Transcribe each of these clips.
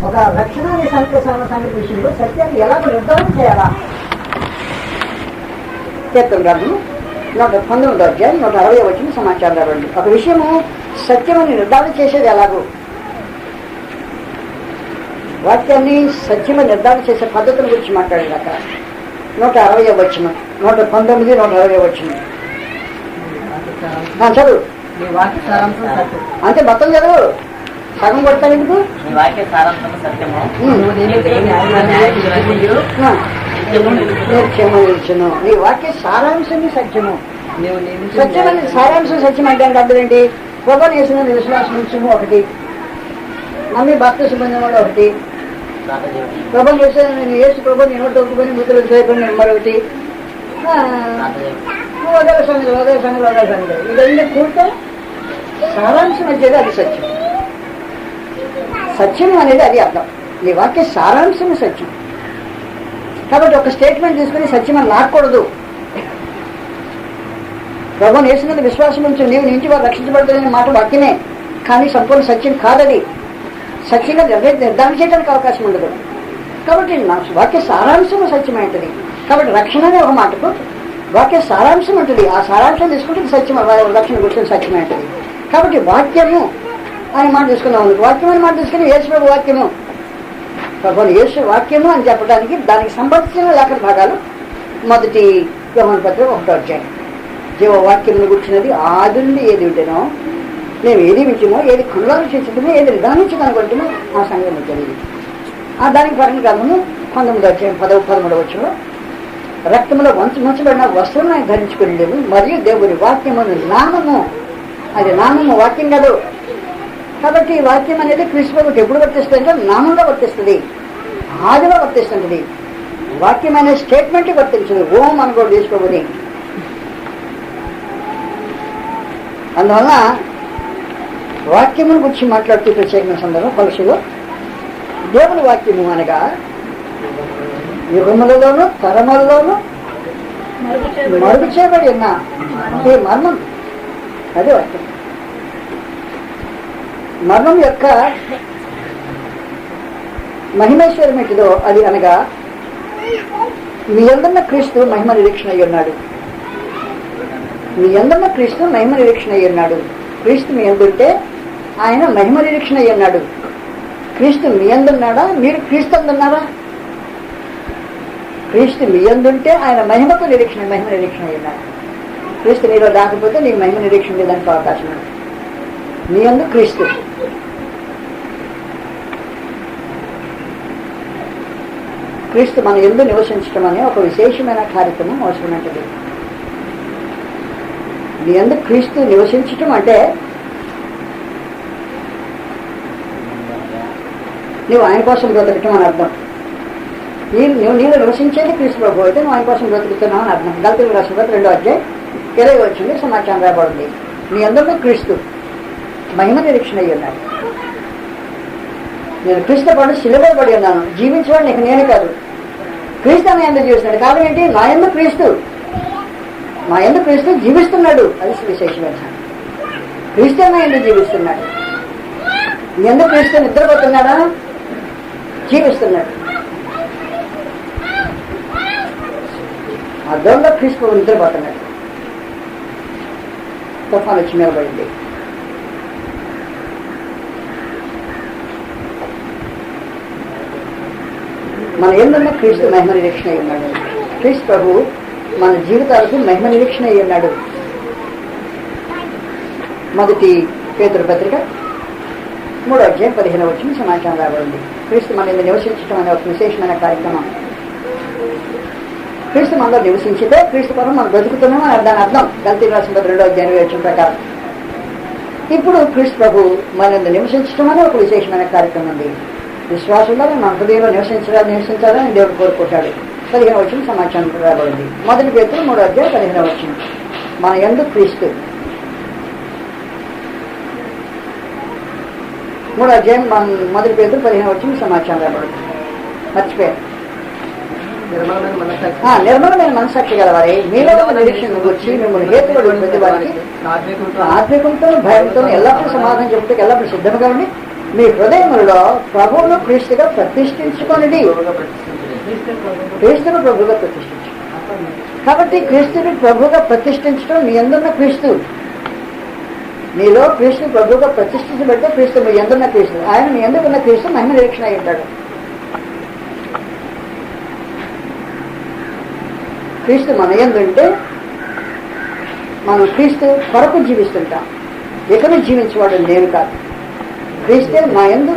ఒక రక్షణాన్ని సంగతి విషయంలో సత్యాన్ని ఎలా నిర్ధారణ చేయాలా? కీర్తన గ్రంథం 119వ అధ్యాయం 160 వచ్చిన సమాచారం రావండి. ఒక విషయము సత్యమని నిర్ధారణ చేసేది ఎలాగో, వాక్యాన్ని సత్యమని నిర్ధారణ చేసే పద్ధతుల గురించి మాట్లాడేది. అక్కడ 160 వచ్చిన 119, 160 వచ్చిన చదువు. అంటే మొత్తం చదువు, సగం కొడతాను ఎందుకు? క్షమించను. నీ వాక్య సారాంశమే సత్యము. సత్యమని సారాంశం సత్యం అంటే అర్థం ఏంటి? ప్రభువుని యేసునందు విశ్వాసం ఉంచము ఒకటి, నమ్మి బాప్తిసం పొందినవాడు ఒకటి, ప్రభువుని యేసు ప్రభువుని ఎవరు తొక్కుని ముద్రలు చేయకుండా మరొకటి, వదల సంగతి ఇవన్నీ కూడితే సారాంశం వచ్చేది అది సత్యం. సత్యం అనేది అది అర్థం. నీ వాక్య సారాంశం సత్యం. కాబట్టి ఒక స్టేట్మెంట్ తీసుకుని సత్యం అని నాకూడదు. ప్రభువుని యేసునందు విశ్వాసం ఉంచు, నీవు నుంచి వారు రక్షించబడుతుందనే మాట వాక్యమే, కానీ సంపూర్ణ సత్యం కాదది. సత్యంగా నిర్ధారణ చేయడానికి అవకాశం ఉండదు. కాబట్టి వాక్య సారాంశం సత్యమైంటుంది. కాబట్టి రక్షణ అనే ఒక మాటకు వాక్య సారాంశం ఉంటుంది. ఆ సారాంశం తీసుకుంటే సత్యం, రక్షణ గురించి సత్యమైంటుంది. కాబట్టి వాక్యము అని మాట తీసుకున్నాం. వాక్యం అని మాట తీసుకుని యేసు ప్రభు వాక్యము, ప్రభువుని యేసు వాక్యము అని చెప్పడానికి దానికి సంబంధించిన లేఖన భాగాలు మొదటి యోహాను పత్రిక 1వ అధ్యాయం. జీవవాక్యమును గుర్చినది ఆది నుండి ఏది ఉంటేనో, మేము ఏది వింటుమో, ఏది కనులారు చేస్తుందో, ఏది నిదానించి కనుగొంటుమో ఆ సంగతి తెలియదు. దానికి పరమ గ్రంథము 19వ అధ్యాయం 13వ వచనంలో, రక్తంలో ముంచబడిన వస్త్రం ఆయన ధరించుకుని లేవు, మరియు దేవుని వాక్యమును నామము, అది నామము వాక్యం కాదు. కాబట్టి వాక్యం అనేది క్రీస్తువుకి ఎప్పుడు వర్తిస్తుంది అంటే నామంలో వర్తిస్తుంది, ఆదిలో వర్తిస్తుంటుంది. వాక్యం అనే స్టేట్మెంట్ వర్తించదు. ఓం అని కూడా తీసుకోబోది. అందువల్ల వాక్యమును గురించి మాట్లాడుతూ ప్రత్యేకమైన సందర్భం పలుసులో దేవుని వాక్యము అనగా యుగములలోనూ తరములలోనూ మరుగు చేయబడి ఉన్న ఈ మర్మం, అదే వాక్యం. మర్మం యొక్క మహిమేశ్వరం ఏంటిదో అది అనగా మీ అందరిన క్రీస్తు మహిమ నిరీక్షణ అయ్యి ఉన్నాడు. మీ అందరిన క్రీస్తు మహిమ నిరీక్షణ అయ్యి ఉన్నాడు. క్రీస్తు మీ అందుంటే ఆయన మహిమ నిరీక్షణ అయ్యి ఉన్నాడు. క్రీస్తు మీ అందున్నాడా? మీరు క్రీస్తు అందున్నారా? క్రీస్తు మీ అందుంటే ఆయన మహిమకు నిరీక్షణ అయ్యి ఉన్నాడు. క్రీస్తు నీలో రాకపోతే నీకు మహిమ నిరీక్షణ లేదానికి అవకాశం ఉంది. మీ అందు క్రీస్తు. క్రీస్తు మన యందు నివసించడం అనే ఒక విశేషమైన కార్యక్రమం అవసరమైనది. మీ యందు క్రీస్తు నివసించటం అంటే నువ్వు ఆయన కోసం బ్రతకటం అని అర్థం. నీవు నివసించేది క్రీస్తు ప్రభు అయితే నువ్వు ఆయన కోసం బ్రతుకుతున్నావు అని అర్థం. గలతీయులకు రాసిన పత్రిక 2వ అధ్యాయం 20 వచ్చింది సమాచారం రాబడింది. మీ అందరిలో క్రీస్తు మహిమ నిరీక్షణ అయ్యి ఉన్నాడు. నేను క్రీస్తు పాటు సిలువబడి ఉన్నాను. జీవించేవాడు నీకు నేను కాదు, క్రీస్తు నా యందు జీవిస్తున్నాడు. కాబట్టి ఏంటి? నా యందు క్రీస్తు జీవిస్తున్నాడు. అది విశేషమైన క్రీస్తు నా యందు జీవిస్తున్నాడు. నీ యందు క్రీస్తు నిద్రపోతున్నాడా? జీవిస్తున్నాడు. అద్దంలో క్రీస్తు నిద్రపోతున్నాడు. తుఫాను వచ్చి నిలబడింది. మన ఏందన్నా క్రీస్తు మహిమ నిరీక్షణ అయి ఉన్నాడు. క్రీస్తు ప్రభు మన జీవితాలకు మహిమ నిరీక్షణ అయి ఉన్నాడు. మొదటి పేతురు పత్రిక 3వ అధ్యాయం 15వ వచనం సమాచారం రాబడింది. క్రీస్తు మన మీద నివసించడం అనే ఒక విశేషమైన కార్యక్రమం. క్రీస్తు మనలో నివసించితే క్రీస్తు కోసం మనం బ్రతుకుతున్నాం అని దాని అర్థం. గలతీయులకు రాసిన పత్రిక 2వ అధ్యాయం 20వ వచనం ప్రకారం ఇప్పుడు క్రీస్తు ప్రభు మన మీద నివసించడం అనే ఒక విశేషమైన కార్యక్రమం ఉంది. విశ్వాసంలో మన హృదయంలో నివసించాలని దేవుడు కోరుకుంటాడు. 15వ వచనం సమాచారం రాబడింది. మొదటి పేతురు 3వ అధ్యాయం 15వ వచనం. మన యందు క్రీస్తు 3వ అధ్యాయం మొదటి పేతురు 15వ వచనం సమాచారం రాబడింది. మర్చిపోయారు. నిర్మలమైన మనసాక్షి గలవారే మీలో నిరీక్షణ వచ్చి మిమ్మల్ని హేతుబడి ప్రతి వారికి ఆత్మీయంతో భయంతో ఎల్లప్పుడూ సమాధానం చెప్తే ఎల్లప్పుడూ సిద్ధంగా ఉండి మీ హృదయములలో ప్రభువును క్రీస్తుగా ప్రతిష్ఠించుకొనిది. క్రీస్తును ప్రభుగా ప్రతిష్ఠించు. కాబట్టి క్రీస్తుని ప్రభుగా ప్రతిష్ఠించడం నీ యందున్న క్రీస్తు. నీలో క్రీస్తు ప్రభుగా ప్రతిష్ఠించబడితే క్రీస్తు మీ యందున్న క్రీస్తు. ఆయన మీ యందుకున్న క్రీస్తు మహిమ నిరీక్షణ అయి ఉంటాడు. క్రీస్తు మన యందు ఉంటే మనం క్రీస్తు కొరకు జీవిస్తుంటాం. ఎక్కడ జీవించేవాడు నేను కాదు, క్రీస్తే నా యందు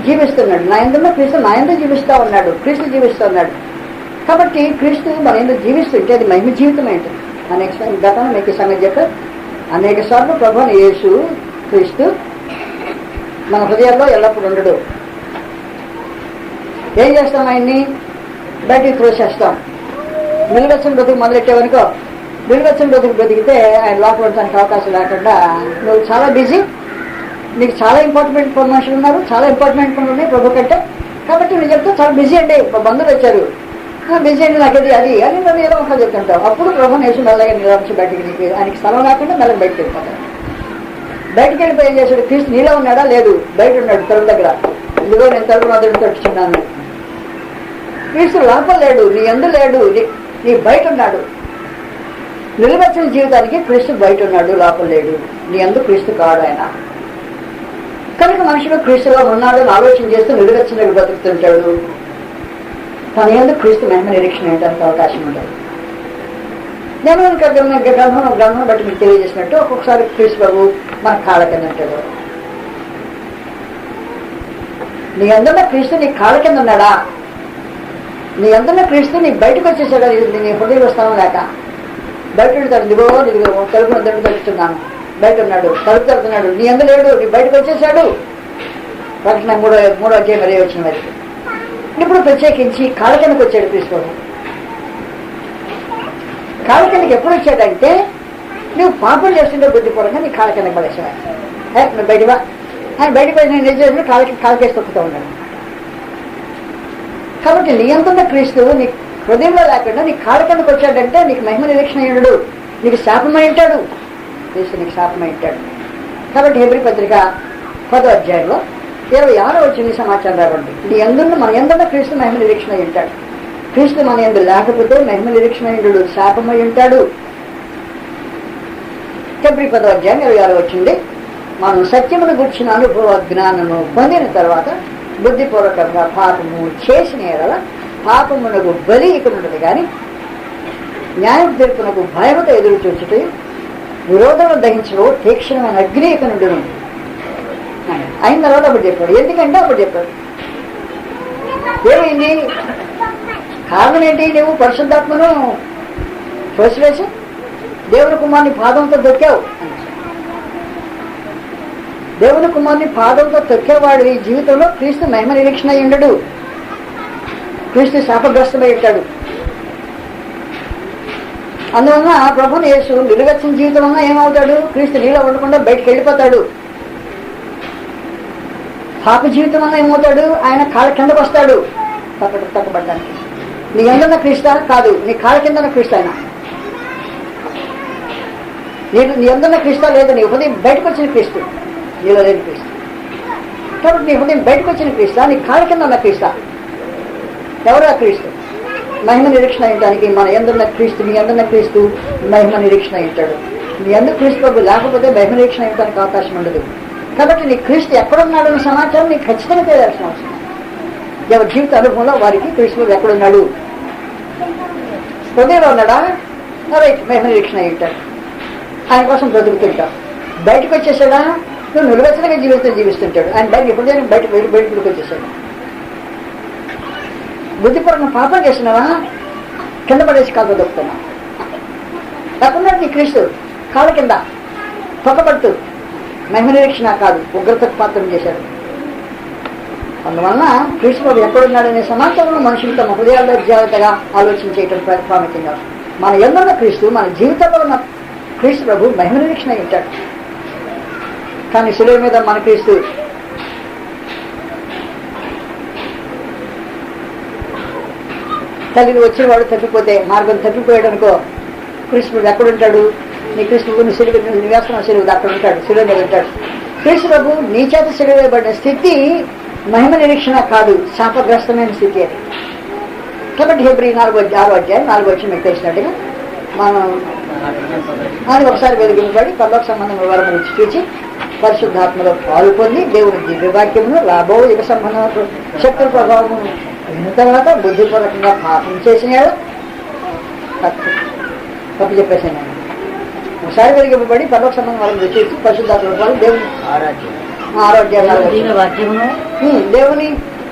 జీవిస్తున్నాడు. నా యందున్న క్రీస్తు నా యందు జీవిస్తూ ఉన్నాడు, క్రీస్తు జీవిస్తూ ఉన్నాడు. కాబట్టి క్రీస్తు మన యందు జీవిస్తుంటే అది మహిమ జీవితం ఏంటంది. అనేక గతంలో మీకు సంగతి చెప్పారు. అనేక సార్లు ప్రభువుని యేసు క్రీస్తు మన హృదయాల్లో ఎల్లప్పుడూ ఉండడు. ఏం చేస్తాం? ఆయన్ని బయటికి త్రోసేస్తాం. నిలువెచ్చని బ్రతుకు మొదలెట్టేవనుకో, నిలువెచ్చని బ్రతుకు బ్రతికితే ఆయన లోపల ఉండడానికి అవకాశం లేకుండా నువ్వు చాలా బిజీ, నీకు చాలా ఇంపార్టెంట్ మనుషులు ఉన్నారు, చాలా ఇంపార్టెంట్ పనులు ఉన్నాయి ప్రభు కంటే. కాబట్టి నువ్వు చెప్తే చాలా బిజీ అండి, బంధువులు వచ్చారు, బిజీ అండి నాకు అది అని నువ్వు ఏదో ఒకటి చెప్తుంటావు. అప్పుడు ప్రభు నేసి మెల్లగా నిలవచ్చు బయటికి, నీకు ఆయనకి స్థలం లేకుండా మెల్లగా బయటకు వెళ్ళిపోతాడు. బయటకు వెళ్ళిపోయి ఏం చేశాడు? క్రీస్తు నీలో ఉన్నాడా? లేదు, బయట ఉన్నాడు తలుపు దగ్గర. ఇదిగో నేను తలుపు మొదలు తట్టుచున్నాను. క్రీస్తు లోపల లేడు, నీ యందు లేడు, నీ బయట ఉన్నాడు. నిలువెచ్చిన జీవితానికి క్రీస్తు బయట ఉన్నాడు, లోపల లేడు. నీ యందు క్రీస్తు కాడు ఆయన. కనుక మనుషులు క్రీస్తులో ఉన్నాడు అని ఆలోచన చేస్తూ నిలువెచ్చని బ్రతుకుతుంటాడు. తన యందు క్రీస్తు మహిమ నిరీక్షణ వేయడానికి అవకాశం ఉంటుంది. నేను గ్రంథం బట్టి మీకు తెలియజేసినట్టు ఒక్కొక్కసారి క్రీస్తు బాబు మన కాళ్ళ కింద ఉంటాడు. నీ అందున్న క్రీస్తు నీ కాళ్ళ కింద ఉన్నాడా? నీ అందున్న క్రీస్తు నీ బయటకు వచ్చేసాడా? నీ హృదయ స్థానం లేక బయట ఉంటాడు. ఇదిగో తలుపు దండు తడుస్తున్నాను, బయట ఉన్నాడు, తలుపు తడుతున్నాడు. నీ అందు లేడు, నీ బయటకు వచ్చేసాడు. ప్రకటన 3వ అధ్యాయం 10వ వచనం వరకు. ఇప్పుడు ప్రత్యేకించి కాళ్ళ కిందకు వచ్చాడు క్రీస్తు. కాళ్ళ కిందకి ఎప్పుడు వచ్చాడంటే నువ్వు పాపం చేస్తుంటే బుద్ధిపూర్వకంగా నీ కాళ్ళ కిందకి పడేసాడు. నువ్వు బయటవా ఆయన బయటకు పోయి నేను ఏం చేసిన కాళ్ళకేసి తొక్కుతూ ఉన్నాడు. కాబట్టి నీ అంతున్న క్రీస్తు నీ హృదయంలో లేకుండా నీ కాళ్ళ కిందకు వచ్చాడంటే నీకు మహిమ నిరీక్షణ అయ్యాడు, నీకు శాపమై ఉంటాడు. క్రీస్తు నీకు శాపమై ఉంటాడు. కాబట్టి హెబ్రీ పత్రిక 10వ అధ్యాయంలో 26వ వచనం సమాచారం రావండి. మన యందున్న క్రీస్తు మహిమ నిరీక్షణ అయి ఉంటాడు. క్రీస్తు మన యందు లేకపోతే మహిమ నిరీక్షణ అయ్యాడు, శాపమై ఉంటాడు. హెబ్రీ 10వ అధ్యాయం 26వ వచ్చింది. మనం సత్యమును గుర్చిన అనుభవ జ్ఞానము పొందిన తర్వాత బుద్ధిపూర్వకంగా పాపము చేసిన ఎడల పాపమునకు బలి ఇక ఉండదు, కానీ న్యాయం తీర్పునకు భయముతో ఎదురు చూచుటూ విరోధము దహించడం తీక్షణమైన అగ్ని ఇక నుండి అయిన తర్వాత అప్పుడు చెప్పాడు. ఎందుకంటే అప్పుడు చెప్పాడు ఏమైంది? కారణం ఏంటి? నువ్వు పరిశుద్ధాత్మను తోసివేసి దేవుని కుమారుని పాదంతో దొక్కావు. దేవుని కుమారుని పాదంతో తొక్కేవాడు ఈ జీవితంలో క్రీస్తు మహిమ నిరీక్షణ అయి ఉండడు, క్రీస్తు శాపగ్రస్తమై ఉంటాడు. అందువలన ప్రభువుని యేసు నిలువెచ్చని జీవితం వలన ఏమవుతాడు? క్రీస్తు నీలో ఉండకుండా బయటకు వెళ్ళిపోతాడు. పాప జీవితం వలన ఏమవుతాడు? ఆయన కాళ్ళ కిందకు వస్తాడు తప్పబడ్డానికి. నీ ఎందున్న క్రీస్తు కాదు, నీ కాళ్ళ కిందన్న క్రీస్తు ఆయన. నీ ఎందున్న క్రీస్తు లేదు, నీ హృదయం బయటకు వచ్చిన క్రీస్తు, నీలో లేని క్రీస్తు. కాబట్టి నీ హృదయం బయటకు వచ్చిన క్రీస్తు, నీ కాళ్ళ కింద ఉన్న క్రీస్తు. ఎవరు ఆ క్రీస్తు? మహిమ నిరీక్షణ అయ్యడానికి మన ఎందున్న క్రీస్తు, నీ ఎందున్న క్రీస్తు మహిమ నిరీక్షణ అయ్యాడు. నీ ఎందు క్రీస్తు లేకపోతే మహిమ నిరీక్షణ అయ్యడానికి అవకాశం ఉండదు. కాబట్టి నీ క్రీస్తు ఎక్కడున్నాడన్న సమాచారం నీకు ఖచ్చితంగా తెలియాల్సిన అవసరం. ఎవరి జీవిత అనుభవంలో వారికి క్రీస్తు ఎక్కడున్నాడు? హృదయంలో ఉన్నాడా? రైట్, మహిమ నిరీక్షణ అయ్యాడు. ఆయన కోసం బ్రతుకుతుంటావు. బయటకు వచ్చేసాడా? నువ్వు నిలవెచ్చగా జీవిస్తుంటాడు. ఆయన బయట హృదయాన్ని బయటకు వచ్చేసాడు. బుద్ధిపూర్వకం పాపం చేసినావా? కింద పడేసి కాలు దొక్కుతున్నావు. తక్కున్నాడు నీ క్రీస్తు కాళ్ళ కింద తొక్కబడుతూ మహిమ నిరీక్షణ కాదు, ఉగ్రతకు పాత్రం చేశాడు. అందువలన క్రీస్తు ఎక్కడున్నాడనే సమాచారంలో మనుషులు తమ హృదయాల్లో జాగ్రత్తగా ఆలోచించేయటం ప్రాముఖ్యంగా. మన ఎందున్న క్రీస్తు, మన జీవితంలో ఉన్న క్రీస్తు ప్రభు మహిమ నిరీక్షణ ఇచ్చాడు. కానీ శిలువ మీద మన క్రీస్తు తల్లిని వచ్చిన వాడు తప్పిపోతే, మార్గం తప్పిపోయాడు అనుకో, కృష్ణుడు ఎక్కడుంటాడు? నీ కృష్ణుడు నివేస్తున్నావు, శిలువు అక్కడ ఉంటాడు, శిలువ మీద ఉంటాడు. క్రీస్తు ప్రభు నీ చేత సిలువేయబడిన స్థితి మహిమ నిరీక్షణ కాదు, శాపగ్రస్తమైన స్థితి అది. కాబట్టి హెబ్రీ 4:6 మీకు తెలిసినట్టుగా మనం అది ఒకసారి వెలిగింపబడి పరలోక సంబంధం వివరణ రుచి చూచి పరిశుద్ధాత్మలో పాలు పొంది దేవుని దివ్యవాక్యమును రాబో యుగ సంబంధ శక్తుల ప్రభావము అయిన తర్వాత బుద్ధిపూర్వకంగా పాపం చేసినాడు, తప్పు చెప్పేసాను. ఒకసారి వెలిగింపబడి పరలోక సంబంధం వరకు రుచి చూసి పరిశుద్ధాత్మలో పాలు దేవుని ఆరోగ్యాలు దేవుని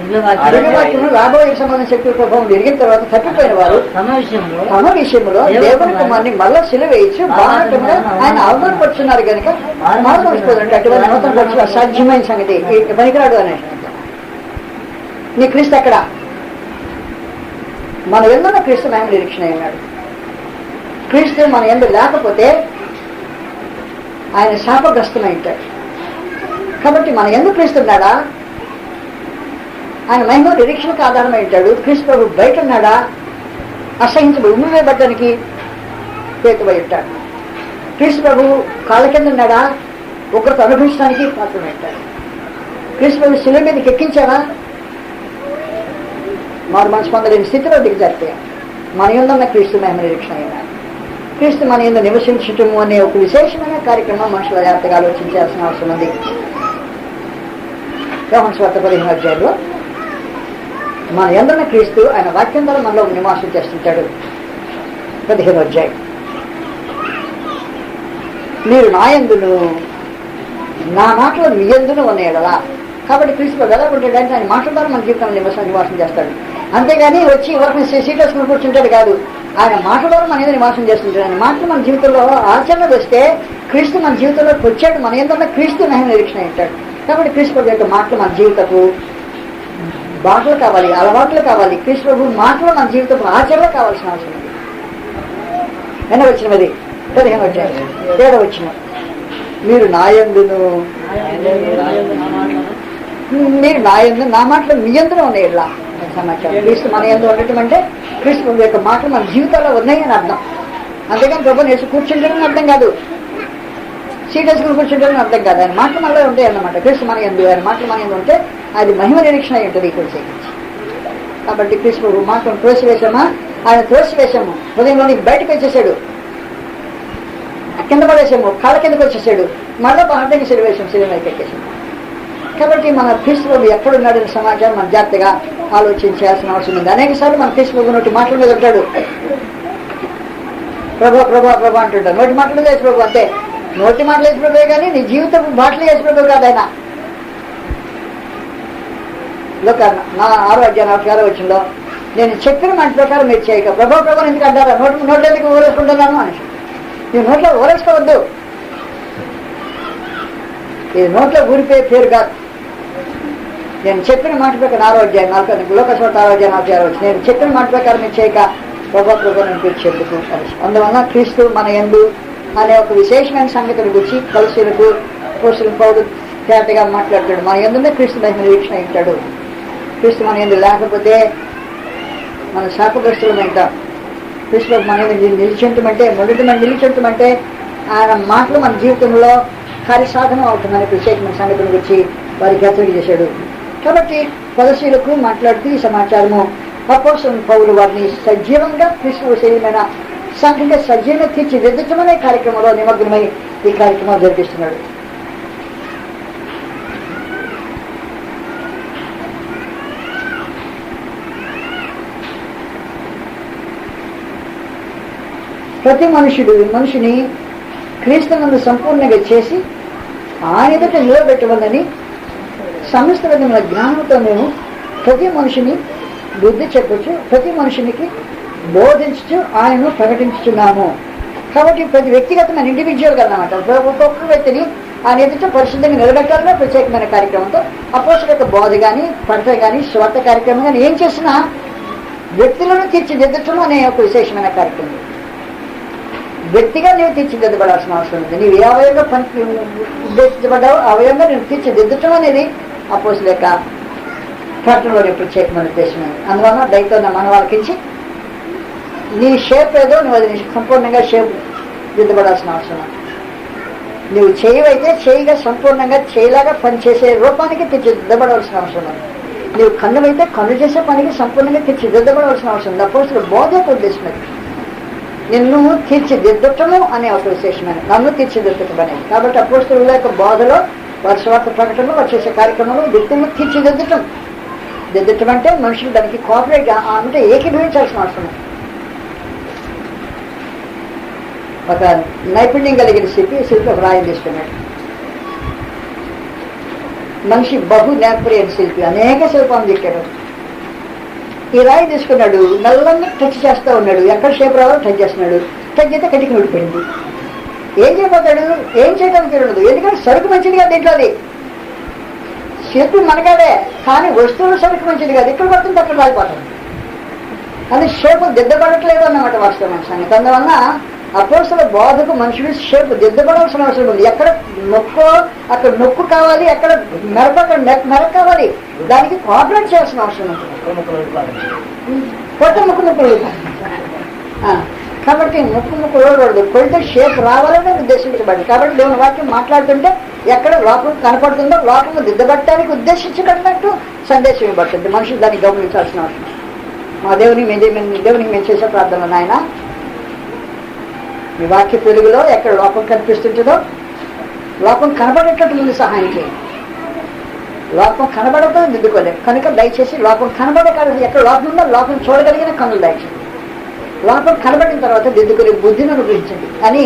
దివ్యవాక్యమును రాబోయే సంబంధం శక్తుల ప్రభావం ఎరిగిన తర్వాత తప్పిపోయిన వారు తమ విషయంలో దేవుని కుమార్ని మళ్ళా సిలువేయచ్చు బాగా ఆయన అవమానపరుచున్నారు కనుక మార్పుకోదంటే అటువంటి నూతన పరుచు అసాధ్యమైన సంగతి పనికిరాడు అనే. నీ క్రీస్తు ఎక్కడ? మన ఎందున్న క్రీస్తు మహిమ నిరీక్షణ అన్నాడు. క్రీస్తు మన ఎందు లేకపోతే ఆయన శాపగ్రస్తమై ఉంటాడు. కాబట్టి మన ఎందుకు క్రీస్తు ఉన్నాడా? ఆయన మహిమ నిరీక్షణకు ఆధారమై ఉంటాడు. క్రీస్తు ప్రభు బయట ఉన్నాడా? అసహించబడి ఉమ్మివేయబడ్డానికి హేతువై ఉంటాడు. క్రీస్తు ప్రభు కాళ్ళ కింద ఉన్నాడా? ఒకరితో అనుభవించడానికి పాత్రమై ఉంటాడు. క్రీస్తు ప్రభు శిలువ మీదకి ఎక్కించాడా? మారు మనసు పొందలేని స్థితిలో దిగజారిపోయాం. మన యందున్న క్రీస్తు మహిమ నిరీక్షణ అయినాడు. క్రీస్తు మన యందు నివసించటము అనే ఒక విశేషమైన కార్యక్రమం మనుషుల జాగ్రత్తగా ఆలోచించాల్సిన అవసరం ఉంది. యోహాను సువార్త 15 మన యందున్న క్రీస్తు ఆయన వాక్యం ద్వారా మనలో నివాసం చేస్తుంటాడు. 15 మీరు నా యందును నా మాటలు మీ యందును ఉన్నాయడలా. కాబట్టి క్రీస్తు ఎలా ఉంటాడంటే ఆయన మాటల ద్వారా మన జీవితంలో నివాసం చేస్తాడు. అంతేగాని వచ్చి వరకు సీటర్స్ కూర్చుంటాడు కాదు. ఆయన మాటల ద్వారా మన యందు నివాసం చేస్తుంటాడు. ఆయన మాటలు మన జీవితంలో ఆచరణ వస్తే క్రీస్తు మన జీవితంలోకి వచ్చాడు. మన యందున్న క్రీస్తు మహిమ నిరీక్షణ ఉంటాడు. కాబట్టి క్రీస్తు ప్రభు యొక్క మాటలు మన జీవితపు బాటలు కావాలి, అలవాట్లు కావాలి. క్రీస్తు ప్రభు మాటలు మన జీవితపు ఆచరణ కావాల్సిన అవసరం ఉంది. వచ్చినది 15 వచ్చిన మీరు నాయందును నా మాటలు మీ యందును ఉన్నాయి ఇలా సమాచారం. క్రీస్తు మన యందు ఉండటం అంటే క్రీస్తు ప్రభు యొక్క మాటలు మన జీవితాల్లో ఉన్నాయని అర్థం. అంతేగాని ప్రభు నేర్చు కూర్చుంటారని అర్థం కాదు, సీరియస్గా కూర్చుంటారని అర్థం కాదు. ఆయన మాటలు మనలో ఉంటాయి అన్నమాట. క్రీస్తు మన యందు ఆయన మాటలు మన యందు ఉంటే అది మహిమ నిరీక్షణ అయి ఉంటుంది. ఇక్కడ చేయించి కాబట్టి క్రీస్తు ప్రభు మాటలను త్రోసివేశామా? ఆయన త్రోసివేశాము, హృదయంలోని బయటకు వచ్చేసాడు, కింద పడేసాము, కాళ్ళ కిందకు వచ్చేసాడు, మళ్ళీ బాగా సిలివేశాం, సిలివైకి ఎక్కేసాము. కాబట్టి మన క్రీస్తు ప్రభు ఎక్కడున్నాడని సమాచారం మన జాగ్రత్తగా ఆలోచించాల్సిన అవసరం ఉంది. అనేక సార్లు మన క్రీస్తు ప్రభు నోటి మాటల మీద ఉంటాడు, ప్రభా ప్రభా ప్రభా అంటుంటాడు. నోటి మాటలు యేసు ప్రభు అంతే, నోటి మాటలు యేసు ప్రభువే కానీ నీ జీవితం మాటలు యేసు ప్రభు కాదు. ఆయన నా 6 వచ్చిందో నేను చెప్పిన మాట ప్రకారం మీరు చేయక ప్రభా ప్రభా ఎందుకు అంటారా? నోట్లో ఎందుకు ఊరేసుకుంటున్నాను అని. నీ నోట్లో ఊరేసుకోవద్దు, ఇది నోట్లో ఊరిపోయే పేరు కాదు. నేను చెప్పిన మాట ప్రకారం 6 లోకస్వార్త 6 నేను చెప్పిన మాట ప్రకారం మీరు చేయక ప్రభా ప్రభా నేను పేరు చెప్పుకు. అందువల్ల క్రీస్తు మన యందు అనే ఒక విశేషమైన సంగతిని గురించి కలుసులకు పౌరులు తేటగా మాట్లాడతాడు. మన యందునే క్రీస్తు మహిమ నిరీక్షణ ఉంటాడు. క్రీస్తు మన యందు లేకపోతే మన శాపగ్రస్తులమైంట. క్రీస్తు మన యందు నిలిచించమంటే నిలిచించమంటే ఆయన మాటలు మన జీవితంలో కార్యసాధనం అవుతుందనే ప్రత్యేకమైన సంగతిని గురించి వారికి హెచ్చరిక చేశాడు. కాబట్టి పదశీలకు మాట్లాడుతూ ఈ సమాచారము అపోస్తలుడైన పౌలు వారిని సజీవంగా క్రీస్తు శరీరమైన సంఘంగా సజీవంగా తీర్చిదిద్దటమనే కార్యక్రమంలో నిమగ్నమై ఈ కార్యక్రమం జరిపిస్తున్నాడు. ప్రతి మనుషుని క్రీస్తునందు సంపూర్ణంగా చేసి ఆయన ఎదుట నిలబెట్టవలని సమస్త విధముల జ్ఞానంతో మేము ప్రతి మనిషిని బుద్ధి చెప్పచ్చు, ప్రతి మనుషునికి బోధించు ఆయనను ప్రకటించుతున్నాము. కాబట్టి ప్రతి వ్యక్తిగతమైన ఇండివిజువల్గా అన్నమాట ఒక్కొక్క వ్యక్తిని ఆయన ఎదుట పరిశుద్ధంగా నిలబెట్టాలనే ప్రత్యేకమైన కార్యక్రమంతో అపోస్తలుల యొక్క బోధ కానీ పరిచయం కానీ స్వార్థ కార్యక్రమం కానీ ఏం చేసినా వ్యక్తులను తీర్చిదిద్దటం అనే ఒక విశేషమైన కార్యక్రమం. వ్యక్తిగా నీవు తీర్చిదిద్దబడాల్సిన అవసరం ఉంది. నీవు ఏ అవయంగా ఉద్దేశించబడ్డావు అవయంగా నేను తీర్చిదిద్దటం అనేది అపోస్తలుల యొక్క ప్రకటనలోని ప్రత్యేకమైన ఉద్దేశమే. అందువల్ల దయతో నా మనవాళ్ళకించి నీ షేప్ ఏదో నువ్వు అది సంపూర్ణంగా షేప్ దిద్దబడాల్సిన అవసరం. నువ్వు చేయవైతే చేయగా సంపూర్ణంగా చేయలాగా పనిచేసే రూపానికి తీర్చిదిద్దబడవలసిన అవసరం ఉంది. నువ్వు కన్నువైతే కన్ను చేసే పనికి సంపూర్ణంగా తీర్చిదిద్దబడవలసిన అవసరం ఉంది. అపోస్తుల బోధ యొక్క ఉద్దేశం అది. నిన్ను తీర్చిదిద్దటము అనే ఒక విశేషమైన నన్ను తీర్చిదిద్దటం అనేది. కాబట్టి అపోస్తుల యొక్క బోధలో వారి స్వార్థ ప్రకటనలో వారు చేసే కార్యక్రమంలో వ్యక్తులను తీర్చిదిద్దటం. దిద్దటం అంటే మనుషులు దానికి కోఆపరేట్ అంటే ఏకీభవించాల్సిన అవసరం. ఒక నైపుణ్యం కలిగిన శిల్పి ఒక రాయి తీసుకున్నాడు. మనిషి బహు నేర్పరియని శిల్పి అనేక శిల్పాలను చెక్కాడు. ఈ రాయి తీసుకున్నాడు, నల్లంగా టచ్ చేస్తూ ఉన్నాడు. ఎక్కడ షేప్ రావాలో టచ్ చేస్తున్నాడు. టచ్ చేస్తే కటికి ఊడిపోయింది. ఏం చేయబోతాడు? ఏం చేయడానికి ఉండదు. ఎందుకంటే సరుకు మంచిది కాదు. దీంట్లో అది శిల్పి మనగాడే, కానీ వస్తువులు సరుకు మంచిది కాదు. ఇక్కడ పడుతుంది అక్కడ రాలిపోతుంది. కానీ షేపు దిద్దబడట్లేదు అన్నమాట వాస్తవమైన సంగతి. అందువల్ల అపోస్తుల బోధకు మనుషులు షేపు దిద్దబడాల్సిన అవసరం ఉంది. ఎక్కడ నొక్కు అక్కడ నొక్కు కావాలి, ఎక్కడ మెరప అక్కడ మెరక కావాలి. దానికి కోఆపరేట్ చేయాల్సిన అవసరం ఉంటుంది. కొత్త ముక్కులు కాబట్టి ముక్కు లోడకూడదు. కొడితే షేప్ రావాలని ఉద్దేశించబడింది. కాబట్టి దేవుని వాక్యం మాట్లాడుతుంటే ఎక్కడ లోపం కనపడుతుందో లోపం దిద్దబట్టడానికి ఉద్దేశించబడినట్టు సందేశం ఇవ్వబడుతుంది. మనుషులు దాన్ని గమనించాల్సిన అవసరం. మా దేవునికి మేము చేసే ప్రార్థనలు నాయన, మీ వాక్య పెరుగులో ఎక్కడ లోపం కనిపిస్తుంటుందో లోపం కనబడేటట్టు ముందు సహాయం చేయండి. లోపం కనబడటం దిద్దుకోలేదు కనుక దయచేసి లోపం కనబడగలిగి ఎక్కడ లోపం ఉందో లోపం చూడగలిగిన కన్నులు దయచేయండి. లోపం కనబడిన తర్వాత దిద్దుకునే బుద్ధిని అనుగ్రహించండి అని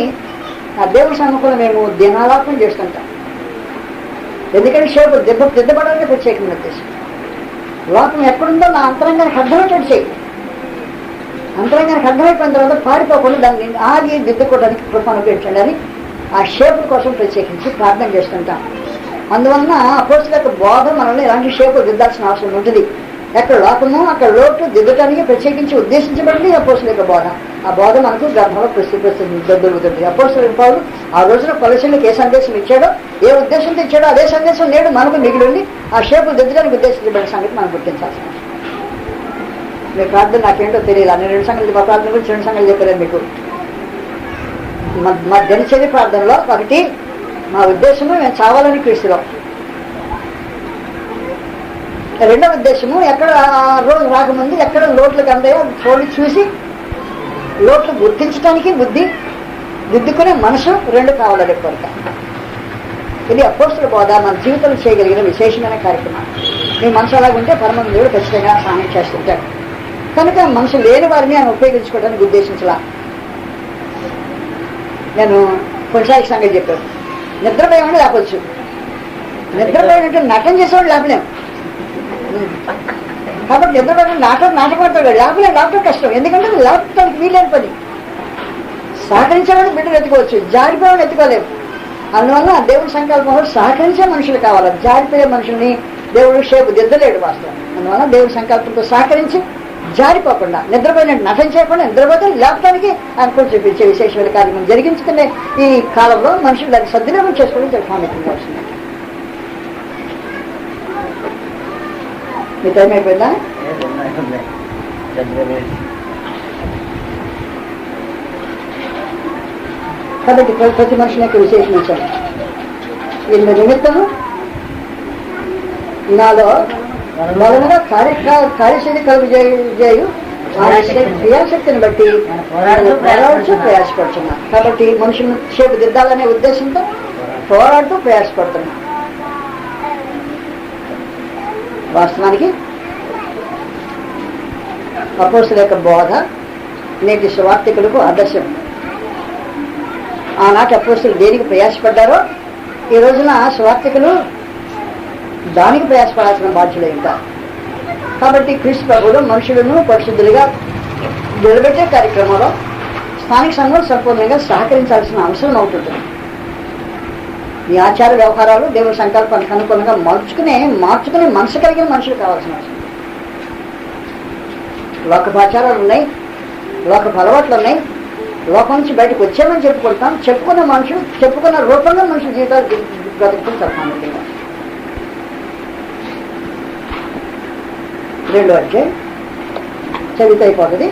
ఆ దేవుని సన్ముఖంలో మేము దినాలాపం చేస్తుంటాం. ఎందుకంటే షేపు దిద్దబడాలని ప్రత్యేకమైన ఉద్దేశం. లోపం ఎక్కడుందో నా అంతరంగానికి అర్థమయ్యేటట్టు చేయి. అంతరంగానికి అర్థమైపోయిన తర్వాత పారిపోకుండా దాన్ని ఆగి దిద్దుకోవడానికి కృప అనుగ్రహించండి అని ఆ షేపుల కోసం ప్రత్యేకించి ప్రార్థన చేస్తుంటాం. అందువలన అపోస్తుల యొక్క బోధ మనల్ని ఎలాంటి షేపు దిద్దాల్సిన అవసరం ఉంటుంది. ఎక్కడ లోపము అక్కడ లోటు దిద్దటానికి ప్రత్యేకించి ఉద్దేశించబడింది అపోస్తుల యొక్క బోధ. ఆ బోధ మనకు గ్రంథంలో దొరుకుతుంది. అపోస్తుల పౌలు ఆ రోజున కొలసీలకు ఏ సందేశం ఇచ్చాడో, ఏ ఉద్దేశంతో ఇచ్చాడో అదే సందేశం నేడు మనకు మిగిలి ఆ షేపు దిద్దడానికి ఉద్దేశించబడిన సంగతి మనం గుర్తించాల్సిన అవసరం. మీ ప్రార్థన నాకేంటో తెలియదు. అన్ని 2 సంగతులు మా ప్రార్థన గురించి 2 సంగతులు చెప్పలేదు మీకు. మా దినచర్య ప్రార్థనలో ఒకటి మా ఉద్దేశము మేము చావాలని క్రీస్తులో. రెండవ ఉద్దేశము ఎక్కడ ఆ రోజు రాకముందు ఎక్కడ లోట్లకు అందాయో చూసి లోట్లు గుర్తించడానికి బుద్ధి, దిద్దుకునే మనసు 2 కావాలని కోరిక. ఇది అపోస్తుల బోధ మన జీవితంలో చేయగలిగిన విశేషమైన కార్యక్రమం. మీ మనసు అలాగుంటే పరమ దేవుడు ఖచ్చితంగా సహాయం చేస్తుంటాడు. కనుక మనసు లేని వారిని ఆయన ఉపయోగించుకోవడానికి ఉద్దేశించలా. నేను కొన్నిసారి సంగతి చెప్పాను. నిద్రపోయేవాడు లేపచ్చు. నిద్రపోయినట్టు నాటం చేసేవాడు లేపలేం. కాబట్టి నిద్రపోయిన నాటకపడతాడు లేపడం కష్టం. ఎందుకంటే లేపడానికి వీలేని పని. సహకరించేవాడు బిడ్డలు ఎత్తుకోవచ్చు, జారిపోయేవాడు ఎత్తుకోలేము. అందువల్ల దేవుడి సంకల్పంలో సహకరించే మనుషులు కావాలి. జారిపోయే మనుషుల్ని దేవుడు షేపు దిద్దలేడు వాస్తవం. అందువల్ల దేవుడి సంకల్పంతో సహకరించి జారిపోకుండా నిద్రపోయినట్టు నటన చేయకుండా నిద్రపోతే లేపడానికి అనుకుని చూపించే విశేషమైన కార్యక్రమం జరిగించుకునే ఈ కాలంలో మనుషులు దాన్ని సద్వినియోగం చేసుకోవడం జరగకుండా వస్తుంది. మీ టైం అయిపోయిందా? కాబట్టి ప్రతి మనుషుల యొక్క విశేషించాలి. వీళ్ళ నిమిత్తము నాలో బలముగా కార్యశక్తి కలుగజేయు క్రియాశక్తిని బట్టి పోరాడుతూ ప్రయాసపడుతున్నా. కాబట్టి మనుషులను షేపు దిద్దాలనే ఉద్దేశంతో పోరాడుతూ ప్రయాసపడుతున్నా. వాస్తవానికి అపోస్తుల యొక్క బోధ నేటి సువార్తికులకు ఆదర్శం. ఆనాటి అపోస్తులు దేనికి ప్రయాసపడ్డారో ఈ రోజున సువార్తికులు దానికి ప్రయాసపడాల్సిన బాధ్యులై ఉంటారు. కాబట్టి క్రీస్తు ప్రభువులు మనుషులను పరిశుద్ధులుగా నిలబెట్టే కార్యక్రమంలో స్థానిక సంఘం సంపూర్ణంగా సహకరించాల్సిన అవసరం అవుతుంది. ఈ ఆచార వ్యవహారాలు దేవుడి సంకల్పానికి అనుకూలంగా మార్చుకునే మనసు కలిగిన మనుషులు కావాల్సిన అవసరం. లోకపాచారాలు ఉన్నాయి, లోకపు అలవాట్లు ఉన్నాయి. లోకం నుంచి బయటకు వచ్చామని చెప్పుకుంటాం. చెప్పుకున్న రూపంగా మనుషుల జీవితాలు బ్రతుకుతూ చెప్పాలి. 2వ అధ్యాయం చదివితే అయిపోతుంది.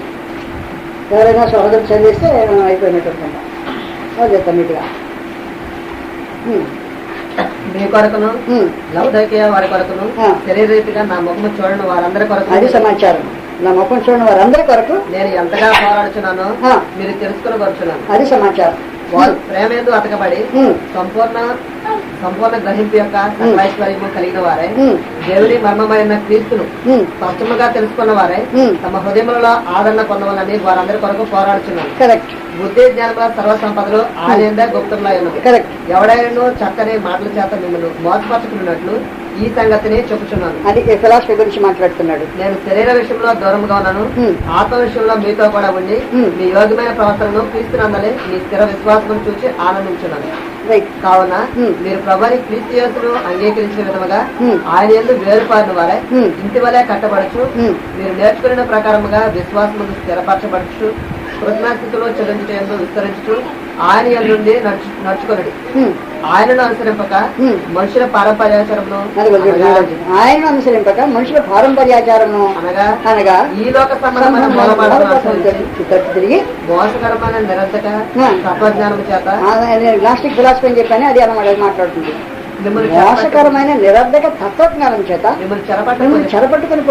ఎవరైనా సహోదరు చదివిస్తే అయిపోయినట్టు అనుకుంటాం. అది చెప్తాం నీట్గా. మీ కొరకును లౌదోకియ వారి కొరకును శరీరీతిగా నా ముఖము చూడని వారందరి కొరకు అది సమాచారం. నా ముఖం చూడని వారందరి కొరకు నేను ఎంతగా పోరాడుచున్నానో మీరు తెలుసుకుని వచ్చున్నాను. అది సమాచారం. వారు ప్రేమేందు అతకబడి సంపూర్ణ గ్రహింపు యొక్క సకలైశ్వర్యము కలిగిన వారే దేవుని మర్మమైన క్రీస్తును స్పష్టముగా తెలుసుకున్న వారే తమ హృదయములలో ఆదరణ పొందవాలని వారందరి కొరకు పోరాడుచున్నారు. కరెక్ట్. బుద్ధి జ్ఞానముల సర్వ సంపదలు ఆయన గుప్తంలో ఉన్నది. కరెక్ట్. ఎవడైనా చక్కని మాటల చేత మిమ్మల్ని మోసపరచుకున్నట్లు ఈ సంగతిని చెప్పుచున్నాను. అది ఫిలాసఫీ గురించి మాట్లాడుతున్నాడు. నేను శరీర విషయంలో దూరంగా ఉన్నాను, ఆత్మ విషయంలో మీతో కూడా ఉండి మీ యోగ్యమైన ప్రవర్తనను క్రీస్తునందలి మీ స్థిర విశ్వాసం చూసి ఆనందించున్నాను. కావున మీరు ప్రభుని క్రీస్తు యేసును అంగీకరించిన విధముగా ఆయన యందు వేరుపారిన వారే ఇంటి వలె కట్టబడుచు మీరు నేర్చుకున్న ప్రకారముగా విశ్వాసమును స్థిరపరచబడుచు కృతజ్ఞాస్థితిలో చెల్లించు విస్తరించు ఆయన యందు నడుచుకొనడి. ఆయనను అనుసరింపక మనుషుల పారంపర్యాచారమును ఆయనను అనుసరింపక మనుషుల పారంపర్యాచారము అనగా ఈ లోక సంబంధమైన తిరిగి మోసకరమైన నిరంతక తత్వజ్ఞానం చేత గ్నాస్టిక్ ఫిలాసఫీ అని చెప్పాను. అది అన్నమాట మాట్లాడుతుంది. మోసకరమైన నిరర్ధక తత్వజ్ఞానం చేత మిమ్మల్ని చెరపట్టుకుని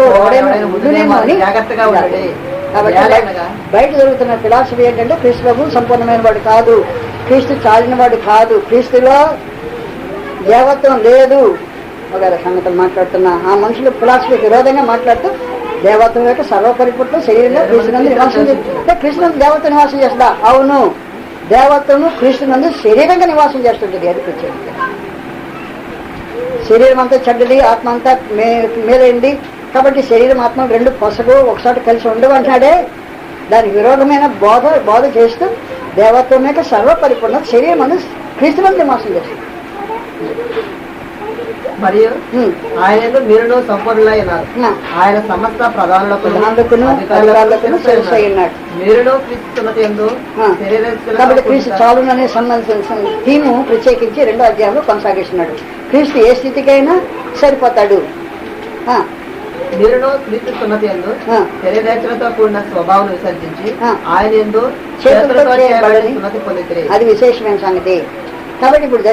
జాగ్రత్తగా ఉండండి. కాబట్టి బయట జరుగుతున్న ఫిలాసఫీ ఏంటంటే క్రీస్తు ప్రభు సంపూర్ణమైన వాడు కాదు, క్రీస్తు చాలిన వాడు కాదు, క్రీస్తులో దేవత్వం లేదు వగైరా సంగతులు మాట్లాడుతున్నా ఆ మనుషులు ఫిలాసఫీకి విరోధంగా మాట్లాడుతూ దేవత్వం యొక్క సర్వపరిపూర్ణ శరీరంగా క్రీస్తునందు నివాసం చేస్తుంటే క్రీస్తునందు దేవత్వం నివాసం చేస్తుందా? అవును, దేవత్వము క్రీస్తునందు శరీరంగా నివాసం చేస్తుంటది. అది ప్రత్యేకంగా శరీరం అంతా చెడ్డది, ఆత్మ అంతా మేలైంది. కాబట్టి శరీరం ఆత్మ రెండు పొసలు ఒకసారి కలిసి ఉండవు అంటాడే. దానికి విరోధమైన బోధ చేస్తూ దేవత్వం యొక్క సర్వపరిపూర్ణ శరీరం అని క్రీస్తునందు నివాసం చేస్తుంది. మరియు ఆయన మీరును సంపూర్ణులైనారు. ఆయన సమస్త ప్రధానులకు మీరును క్రీస్తున్నతి యందు కాబట్టి క్రీస్తు చాలుననే థీము ప్రత్యేకించి 2వ అధ్యాయంలో కొనసాగిస్తున్నాడు. క్రీస్తు ఏ స్థితికైనా సరిపోతాడు. మీరును క్రీస్తు సున్నతి యందు శరీరేచ్ఛలతో కూడిన స్వభావం విసర్జించి ఆయన యందు సున్నతి పొందితే అది విశేషమైన సంగతి. కాబట్టి ఇప్పుడు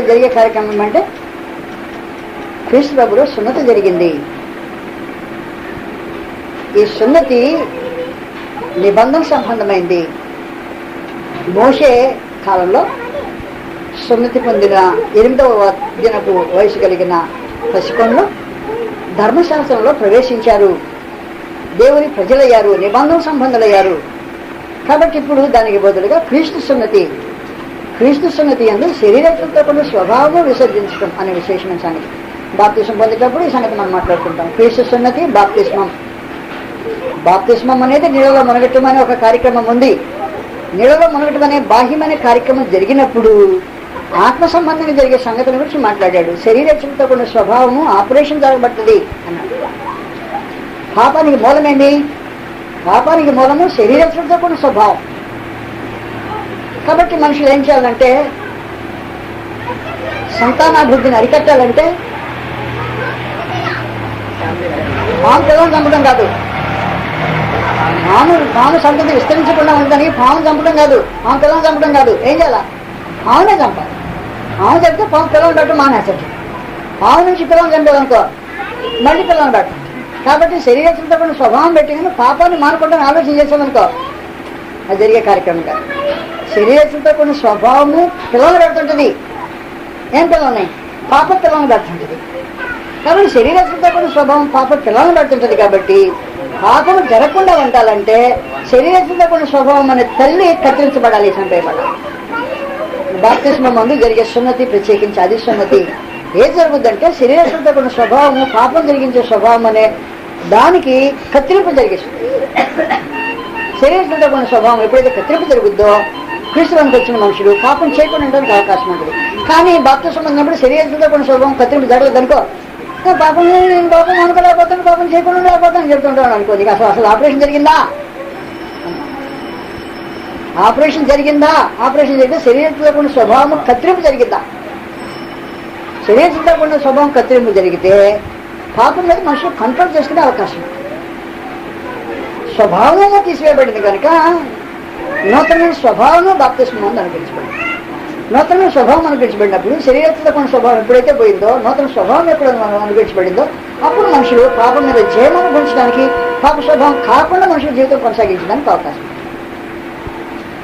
జరిగే కార్యక్రమం ఏమంటే క్రీస్తు ప్రభులో సున్నతి జరిగింది. ఈ సున్నతి నిబంధన సంబంధమైంది. మోషే కాలంలో సున్నతి పొందిన 8వ దినపు వయసు కలిగిన పసికొండలు ధర్మశాస్త్రంలో ప్రవేశించారు, దేవుని ప్రజలయ్యారు, నిబంధన సంబంధులయ్యారు. కాబట్టి ఇప్పుడు దానికి బదులుగా క్రీస్తు సున్నతి యందు శరీరత్వంతో కొన్ని స్వభావము విసర్జించడం అనే విశేషమైన సంగతి. బాప్తిస్మం పొందేటప్పుడు ఈ సంగతి మనం మాట్లాడుకుంటాం. క్రీస్తు సున్నతి, బాప్తిస్మం అనేది నీళ్ళలో మునగటం అనే ఒక కార్యక్రమం ఉంది. నీళ్ళలో మునగటం అనే బాహ్యమైన కార్యక్రమం జరిగినప్పుడు ఆత్మ సంబంధంగా జరిగే సంగతుల గురించి మాట్లాడాడు. శరీరచనతో కొన్ని స్వభావము ఆపరేషన్ జరగబడుతుంది అన్నాడు. పాపానికి మూలమేమి? పాపానికి మూలము శరీరచనతో కొన్ని స్వభావం. కాబట్టి మనుషులు ఏం చేయాలంటే సంతానాభివృద్ధిని అరికట్టాలంటే పాము పిల్లలను చంపడం కాదు, పాము సంతతి విస్తరించకుండా ఉందని పాము చంపడం కాదు, పాము పిల్లలను చంపడం కాదు. ఏం చేయాలా? పామునే చంపాలి. పాము చంపితే పాము పిల్లలు పెట్టడం మానేసండి. పాము నుంచి పిల్లలు చంపేదనుకో మళ్ళీ పిల్లలు పెట్టండి. కాబట్టి శరీరంతో కూడా స్వభావం పెట్టి కానీ పాపాన్ని మానుకుంటాను ఆలోచన చేసామనుకో అది జరిగే కార్యక్రమం కాదు. శరీరంతో కొన్ని స్వభావము పిల్లలు పెడుతుంటుంది. ఏం పిల్లల్ని? పాప పిల్లలను పెడుతుంటుంది. కాబట్టి శరీరంతో కొన్ని స్వభావం పాప పిల్లలను పెడుతుంటుంది. కాబట్టి పాపము జరగకుండా ఉండాలంటే శరీరంతో కొన్ని స్వభావం అనే తల్లి కత్తిరించబడాలి, చంపేయబడాలి. బాప్తిస్మం ముందు జరిగే సున్నతి ప్రత్యేకించి అది సున్నతి. ఏం జరుగుద్దంటే శరీరంతో కొన్ని స్వభావము పాపం జరిగించే స్వభావం అనే దానికి కత్తిరింపు జరిగేస్తుంది. శరీరంతో కొన్ని స్వభావం ఎప్పుడైతే కత్తిరింపు జరుగుద్దో క్రీస్తులోనికి వచ్చిన మనుషులు పాపం చేయకుండా ఉండడానికి అవకాశం ఉంటుంది. కానీ బాప్తిస్మం ఉన్నప్పుడు శరీరంతో కొన్ని స్వభావం కత్తిరింపు జరగదు అనుకో, పాపం అనుకోలేకపోతాను, పాపం చేయకుండా ఉండలేకపోతాను చెప్తుంటాను అనుకో. నీకు అసలు ఆపరేషన్ జరిగిందా? ఆపరేషన్ జరిగితే శరీరంతో కొన్ని స్వభావం కత్తిరింపు జరిగిందా? శరీరంతో కొన్ని స్వభావం కత్తిరింపు జరిగితే పాపం మీద మనుషులు కంట్రోల్ చేసుకునే అవకాశం. స్వభావంగా తీసివేయబడింది కనుక నూతనమైన స్వభావం బాప్తిస్మం ముందు అనిపించబడింది. నూతన స్వభావం అనుగ్రహించబడినప్పుడు శరీరతో కొన్ని స్వభావం ఎప్పుడైతే పోయిందో, నూతన స్వభావం ఎప్పుడు అనుగ్రహించబడిందో అప్పుడు మనుషులు పాపం మీద జయం అనుభవించడానికి, పాప స్వభావం కాకుండా మనుషుల జీవితం కొనసాగించడానికి అవకాశం.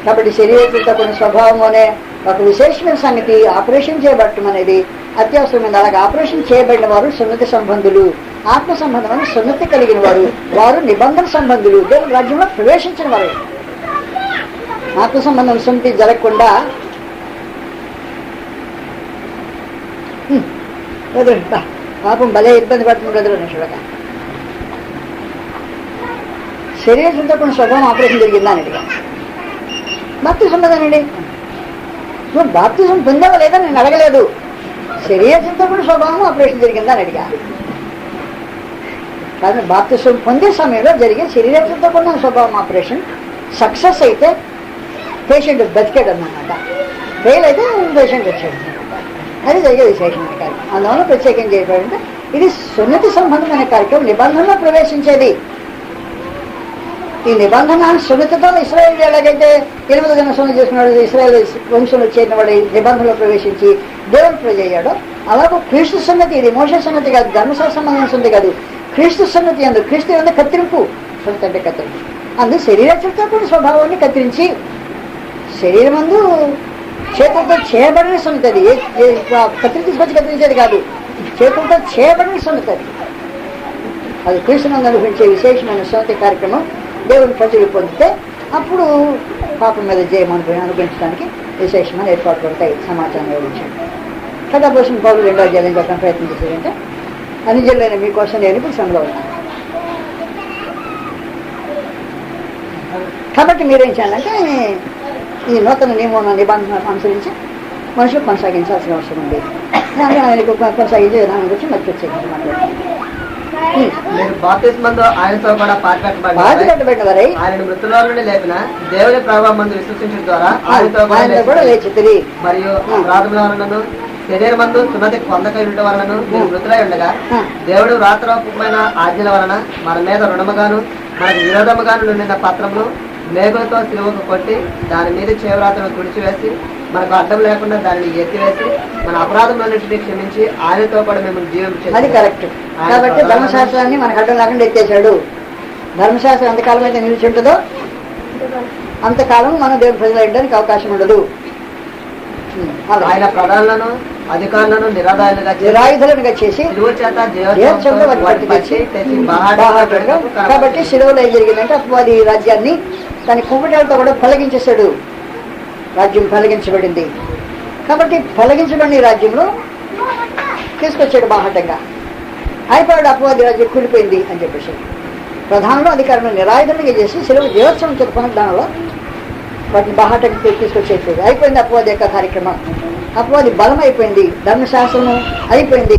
కాబట్టి శరీరతో కొన్ని స్వభావం అనే ఒక విశేషమైన సంగతి ఆపరేషన్ చేయబడటం అనేది అత్యవసరమైంది. అలాగే ఆపరేషన్ చేయబడిన వారు సున్నతి సంబంధులు, ఆత్మ సంబంధమైన సున్నతి కలిగిన వారు, వారు నిబంధన సంబంధులు, దేవుని రాజ్యంలో ప్రవేశించిన వారు. ఆత్మ సంబంధం సున్నతి జరగకుండా పాపం భలే ఇబ్బంది పడుతుంది బ్రదరు. చూడక శరీరంతో కొన్ని స్వభావం ఆపరేషన్ జరిగిందా అని అడిగా. బాప్తిజం ఉన్నదానండి. నువ్వు బాప్తిజం పొందావా లేదా నేను అడగలేదు. శరీరంతో కూడా స్వభావం ఆపరేషన్ జరిగిందా అని అడిగా. కానీ బాప్తిజం పొందే సమయంలో జరిగే శరీరంతో కూడా స్వభావం ఆపరేషన్ సక్సెస్ అయితే పేషెంట్ బతికాడు అన్నమాట, ఫెయిల్ అయితే పేషెంట్ వచ్చాడు. అది జరిగే విశేషమైన కార్యక్రమం. అందువల్ల ప్రత్యేకం చేయబడింటే ఇది సున్నతి సంబంధమైన కార్యక్రమం, నిబంధనలో ప్రవేశించేది. ఈ నిబంధన సున్నతితో ఇశ్రాయేలు ఎలాగైతే 8వ దిన సున్నతి చేసుకున్నాడు, ఇశ్రాయేలు వంశంలో చేరిన వాడు నిబంధనలో ప్రవేశించి దేవుని ప్రజ అయ్యాడో, అలాగే క్రీస్తు సున్నతి, ఇది మోషే సున్నతి కాదు, ధర్మశాస్త్ర సంబంధం సున్నతి కాదు, క్రీస్తు సున్నతి అందు. క్రీస్తు అందు కత్తిరింపు, సున్నతి అంటే కత్తిరింపు. అందు శరీరచుతో కూడా స్వభావాన్ని కత్తిరించి శరీరం అందు చేతులతో చేయబడిన సున్నతి. అది కత్తిరి తీసుకొచ్చి కత్తిరించేది కాదు, చేతులతో చేయబడిన సున్నతి. అది క్రీస్తునందు అనుభవించే విశేషమైన సున్నతి కార్యక్రమం దేవుని ప్రజలు పొందితే అప్పుడు పాపం మీద జయం అనుభవించడానికి విశేషమైన ఏర్పాట్లు ఉంటాయి. సమాచారం వివరించాడు కదా. పోషణ పౌరులు 2వ అధ్యాయం చెప్పడం ప్రయత్నం చేసేదంటే అనుజులైన మీకోసం నేను ఇప్పుడు శ్రమలో ఉన్నాను. కాబట్టి మీరేం చేయాలంటే ఈ నూతన నిబంధన అనుసరించి మనుషులు కొనసాగించాల్సిన అవసరం ఉంది. ఆయనకు కొనసాగించే విధానం గురించి మరి ప్రత్యేకంగా మాట్లాడుతున్నాను. మీరు బాప్తిస్మంలో ఆయనతో కూడా పాతిపెట్టబడినవారై ఆయన మృతుల నుండి లేపిన దేవుని ప్రభావం మందు విశ్వసించడం ద్వారా ఆయనతో కూడా లేచితిరి. మరియు ప్రాథమికను శరీరమందు సున్నతి పొందక ఉండటం వలన మీరు మృతులై ఉండగా దేవుడు రాత్రూపమైన ఆజ్ఞల వలన మన మీద రుణముగాను మనకు విరోధముగాను నిండిన పత్రమును మేఘలతో సిలువకు కొట్టి దాని మీద చేవరాతను తుడిచివేసి మనకు అడ్డం లేకుండా దానిని ఎత్తివేసి మన అపరాధములన్నింటినీ క్షమించి ఆయనతో కూడా మిమ్మల్ని జీవించారు. అది కరెక్ట్. కాబట్టి ధర్మశాస్త్రాన్ని మనకు అడ్డం లేకుండా ఎత్తేసాడు. ధర్మశాస్త్రం ఎంతకాలం అయితే నిలిచి ఉంటుందో అంతకాలం మనం దేవుని ప్రజలు అయ్యడానికి అవకాశం ఉండదు. ఆయన ప్రధానులను అధికారులను నిరాయుధులుగా చేసి కాబట్టి శిలువలో ఏం జరిగిందంటే అపవాది రాజ్యాన్ని తన కుంపటాలతో కూడా తొలగించేశాడు. రాజ్యం తొలగించబడింది. కాబట్టి తొలగించబడిన రాజ్యంలో తీసుకొచ్చాడు బాహటంగా. అయిపోయాడు అపవాది రాజ్యం కూలిపోయింది అని చెప్పేసి ప్రధానంలో అధికారులను నిరాయుధులుగా చేసి శిలువ దేవోత్సవం చెప్పుకున్న దానిలో వాటిని బాహటంగా తీసుకొచ్చేది. అయిపోయింది అపవాది యొక్క కార్యక్రమం. అపవాది బలం అయిపోయింది, ధర్మశాస్త్రము అయిపోయింది.